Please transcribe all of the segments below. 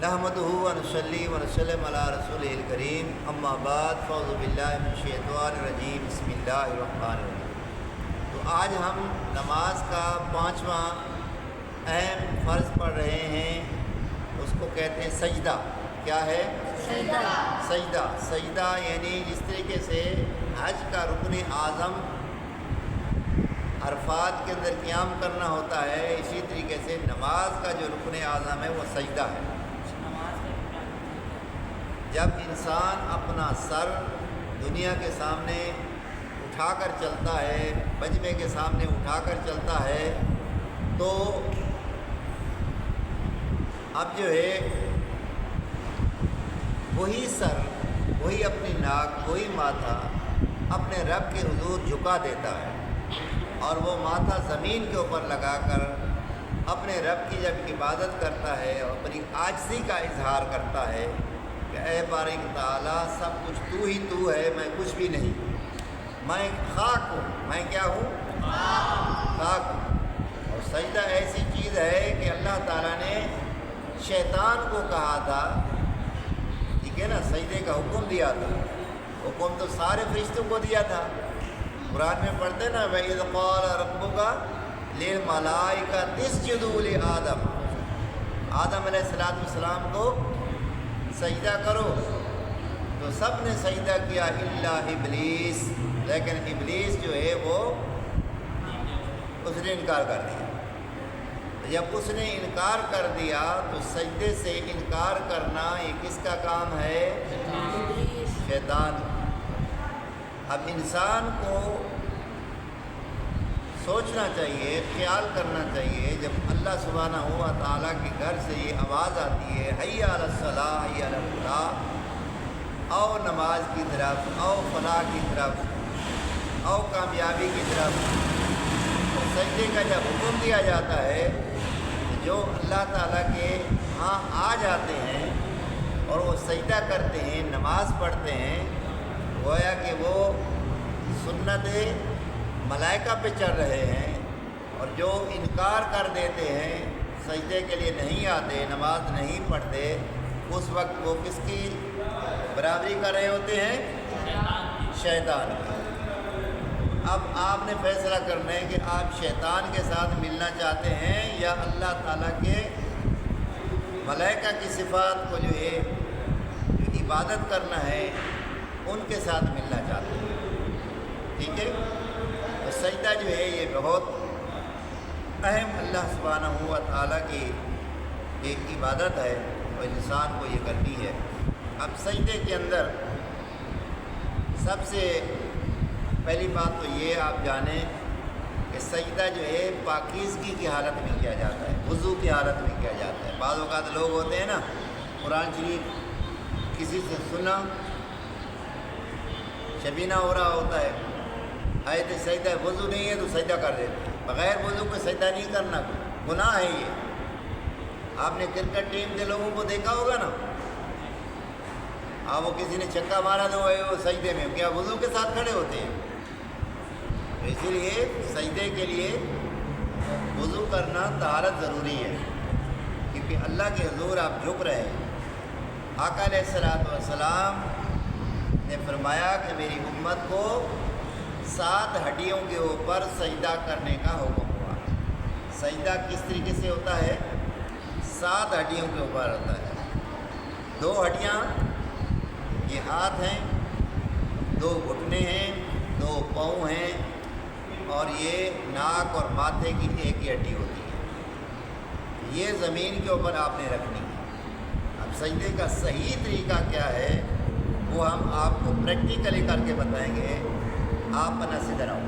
نحمدہ و نصلی و نسلم علی رسولہ الکریم، اما بعد، فاعوذ باللہ من الشیطان الرجیم، بسم اللہ الرحمن الرحیم۔ تو آج ہم نماز کا 5واں اہم فرض پڑھ رہے ہیں، اس کو کہتے ہیں سجدہ۔ کیا ہے؟ سجدہ۔ سجدہ سجدہ یعنی جس طریقے سے حج کا رکن اعظم عرفات کے اندر قیام کرنا ہوتا ہے، اسی طریقے سے نماز کا جو رکن اعظم ہے وہ سجدہ ہے۔ جب انسان اپنا سر دنیا کے سامنے اٹھا کر چلتا ہے، مجمع کے سامنے اٹھا کر چلتا ہے، تو اب جو ہے وہی سر، وہی اپنی ناک، وہی ماتھا اپنے رب کے حضور جھکا دیتا ہے، اور وہ ماتھا زمین کے اوپر لگا کر اپنے رب کی جب عبادت کرتا ہے اور اپنی عاجزی کا اظہار کرتا ہے کہ اے بارک تعالیٰ، سب کچھ تو ہی تو ہے، میں کچھ بھی نہیں، میں خاک ہوں۔ میں کیا ہوں؟ خاک ہوں۔ اور سجدہ ایسی چیز ہے کہ اللہ تعالیٰ نے شیطان کو کہا تھا، ٹھیک ہے نا، سجدے کا حکم دیا تھا۔ حکم تو سارے فرشتوں کو دیا تھا، قرآن میں پڑھتے نا، وَإِذْ قَالَ رَبُّكَ لِلْمَلَائِكَةِ اسْجُدُوا لِآدَمَ، آدم علیہ السلام کو سجدہ کرو، تو سب نے سجدہ کیا الا ابلیس، لیکن ابلیس جو ہے وہ اس نے انکار کر دیا۔ جب اس نے انکار کر دیا تو سجدے سے انکار کرنا یہ کس کا کام ہے؟ شیطان۔ اب انسان کو سوچنا چاہیے، خیال کرنا چاہیے، جب اللہ سبحانہ و تعالیٰ کے گھر سے یہ آواز آتی ہے حی علی الصلاۃ، حی علی الفلاح، او نماز کی طرف، او فلاح کی طرف، او کامیابی کی طرف، تو سجدے کا جب حکم دیا جاتا ہے، جو اللہ تعالیٰ کے ہاں آ جاتے ہیں اور وہ سجدہ کرتے ہیں، نماز پڑھتے ہیں، گویا کہ وہ سنت ملائکہ پہ چل رہے ہیں، اور جو انکار کر دیتے ہیں، سجدے کے لیے نہیں آتے، نماز نہیں پڑھتے، اس وقت وہ کس کی برابری کر رہے ہوتے ہیں؟ شیطان کی۔ اب آپ نے فیصلہ کرنا ہے کہ آپ شیطان کے ساتھ ملنا چاہتے ہیں یا اللہ تعالیٰ کے ملائکہ کی صفات کو جو ہے جو عبادت کرنا ہے ان کے ساتھ ملنا چاہتے ہیں، ٹھیک ہے؟ تو سجدہ جو ہے یہ بہت اہم اللہ سبحانہ و تعالیٰ کی ایک عبادت ہے اور انسان کو یہ کرنی ہے۔ اب سجدے کے اندر سب سے پہلی بات تو یہ آپ جانیں کہ سجدہ جو ہے پاکیزگی کی حالت میں کیا جاتا ہے، وضو کی حالت میں کیا جاتا ہے۔ بعض اوقات لوگ ہوتے ہیں نا، قرآن شریف کسی سے سنا، شبینہ ہو رہا ہوتا ہے، آیت سجدہ وضو نہیں ہے تو سجدہ کر دیتے ہیں، بغیر وضو کو سجدہ نہیں کرنا، گناہ ہے یہ۔ آپ نے کرکٹ ٹیم کے لوگوں کو دیکھا ہوگا نا، وہ کسی نے چھکا مارا تو وہ سجدے میں کیا وضو کے ساتھ کھڑے ہوتے ہیں؟ اسی لیے سجدے کے لیے وضو کرنا طہارت ضروری ہے، کیونکہ اللہ کے حضور آپ جھک رہے ہیں۔ آقا علیہ السلام نے فرمایا کہ میری امت کو 7 ہڈیوں کے اوپر سجدہ کرنے کا حکم ہوا۔ سجدہ کس طریقے سے ہوتا ہے؟ 7 ہڈیوں کے اوپر ہوتا ہے۔ 2 ہڈیاں یہ ہاتھ ہیں، 2 گھٹنے ہیں، 2 پاؤں ہیں، اور یہ ناک اور ماتھے کی ایک ہی ہڈی ہوتی ہے۔ یہ زمین کے اوپر آپ نے رکھنی ہے۔ اب سجدے کا صحیح طریقہ کیا ہے وہ ہم آپ کو پریکٹیکلی کر کے بتائیں گے۔ آپ پناہ سے ادھر آؤ۔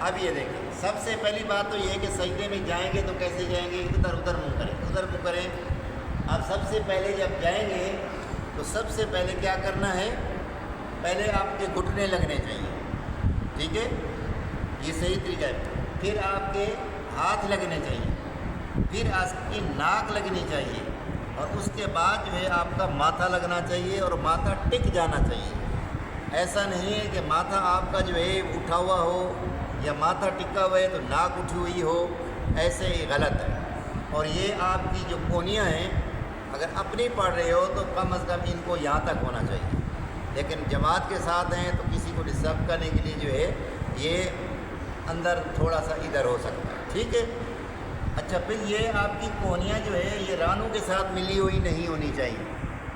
اب یہ دیکھیں، سب سے پہلی بات تو یہ کہ سجدے میں جائیں گے تو کیسے جائیں گے؟ ادھر منہ کریں، ادھر منہ کریں۔ اب سب سے پہلے جب جائیں گے تو سب سے پہلے کیا کرنا ہے؟ پہلے آپ کے گھٹنے لگنے چاہیے، ٹھیک ہے؟ یہ صحیح طریقہ ہے۔ پھر آپ کے ہاتھ لگنے چاہیے، پھر آپ کی ناک لگنی چاہیے، اور اس کے بعد جو ہے آپ کا ماتھا لگنا چاہیے، اور ماتھا ٹک جانا چاہیے۔ ایسا نہیں ہے کہ ماتھا آپ کا جو ہے اٹھا ہوا ہو یا ماتھا ٹکا ہوا ہے تو ناک اٹھی ہوئی ہو، ایسے ہی غلط ہے۔ اور یہ آپ کی جو کونیاں ہیں اگر اپنی پڑھ رہے ہو تو کم از کم ان کو یہاں تک ہونا چاہیے، لیکن جماعت کے ساتھ ہیں تو کسی کو ڈسٹرب کرنے کے لیے جو ہے یہ اندر تھوڑا سا ادھر ہو سکتا ہے، ٹھیک ہے۔ اچھا، پھر یہ آپ کی کونیاں جو ہے یہ رانوں کے ساتھ ملی ہوئی نہیں ہونی چاہیے،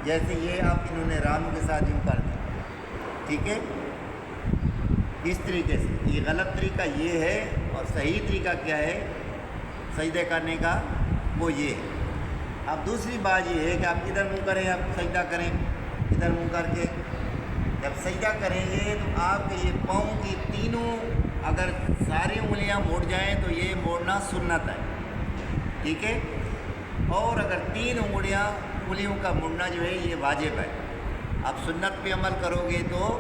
جیسے یہ آپ انہوں نے رانوں کے ساتھ یوں کر دی، ٹھیک ہے، اس طریقے سے۔ یہ غلط طریقہ یہ ہے، اور صحیح طریقہ کیا ہے سجدے کرنے کا، وہ یہ ہے۔ اب دوسری بات یہ ہے کہ آپ ادھر منہ کریں، آپ سجدہ کریں ادھر منہ کر کے، جب سجدہ کریں گے تو آپ کے یہ پاؤں کی تینوں اگر ساری انگلیاں مڑ جائیں تو یہ موڑنا سنت ہے، ٹھیک ہے، اور اگر 3 انگلیوں کا مڑنا جو ہے یہ واجب ہے۔ آپ سنت پہ عمل کرو گے تو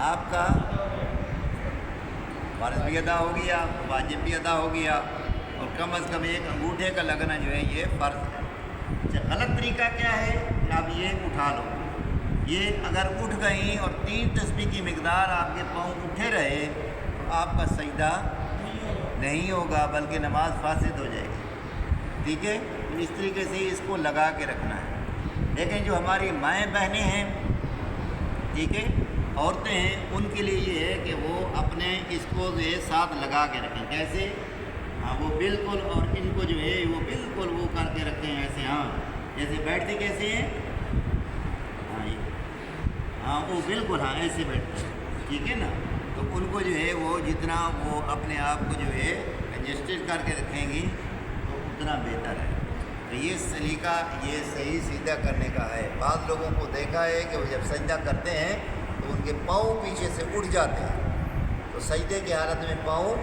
آپ کا فرض بھی ادا ہو گیا، واجب بھی ادا ہو گیا، اور کم از کم ایک انگوٹھے کا لگنا جو ہے یہ فرض ہے۔ اچھا، غلط طریقہ کیا ہے کہ آپ یہ اٹھا لو، یہ اگر اٹھ گئیں اور 3 تسبیح کی مقدار آپ کے پاؤں اٹھے رہے تو آپ کا سجدہ نہیں ہوگا بلکہ نماز فاسد ہو جائے گی، ٹھیک ہے۔ تو اس طریقے سے اس کو لگا کے رکھنا ہے۔ لیکن جو ہماری مائیں بہنیں ہیں، ٹھیک ہے، عورتیں ہیں، ان کے لیے یہ ہے کہ وہ اپنے اس کو جو ہے ساتھ لگا کے رکھیں، کیسے؟ ہاں، وہ بالکل، اور ان کو جو ہے وہ بالکل وہ کر کے رکھیں ایسے، ہاں جیسے بیٹھتے کیسے ہیں، ہاں وہ بالکل ہاں ایسے بیٹھتے ہیں، ٹھیک ہے نا۔ تو ان کو جو ہے وہ جتنا وہ اپنے آپ کو جو ہے ایڈجسٹڈ کر کے رکھیں گی تو اتنا بہتر ہے۔ تو یہ سلیقہ یہ صحیح سجدہ کرنے کا ہے۔ بعض لوگوں کو دیکھا ہے کہ وہ جب سجدہ کرتے ہیں تو ان کے پاؤں پیچھے سے اٹھ جاتے ہیں، تو سجدے کی حالت میں پاؤں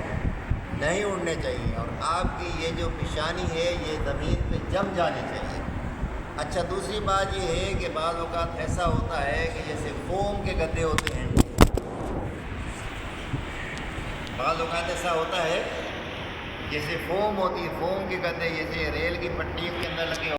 نہیں اڑنے چاہیے، اور آپ کی یہ جو پیشانی ہے یہ زمین پہ جم جانی چاہیے۔ اچھا، دوسری بات یہ ہے کہ بعض اوقات ایسا ہوتا ہے کہ جیسے فوم کے گدے ہوتے ہیں، بعض اوقات ایسا ہوتا ہے جیسے فوم ہوتی ہے، فوم کے گدے جیسے ریل کی پٹی کے اندر لگے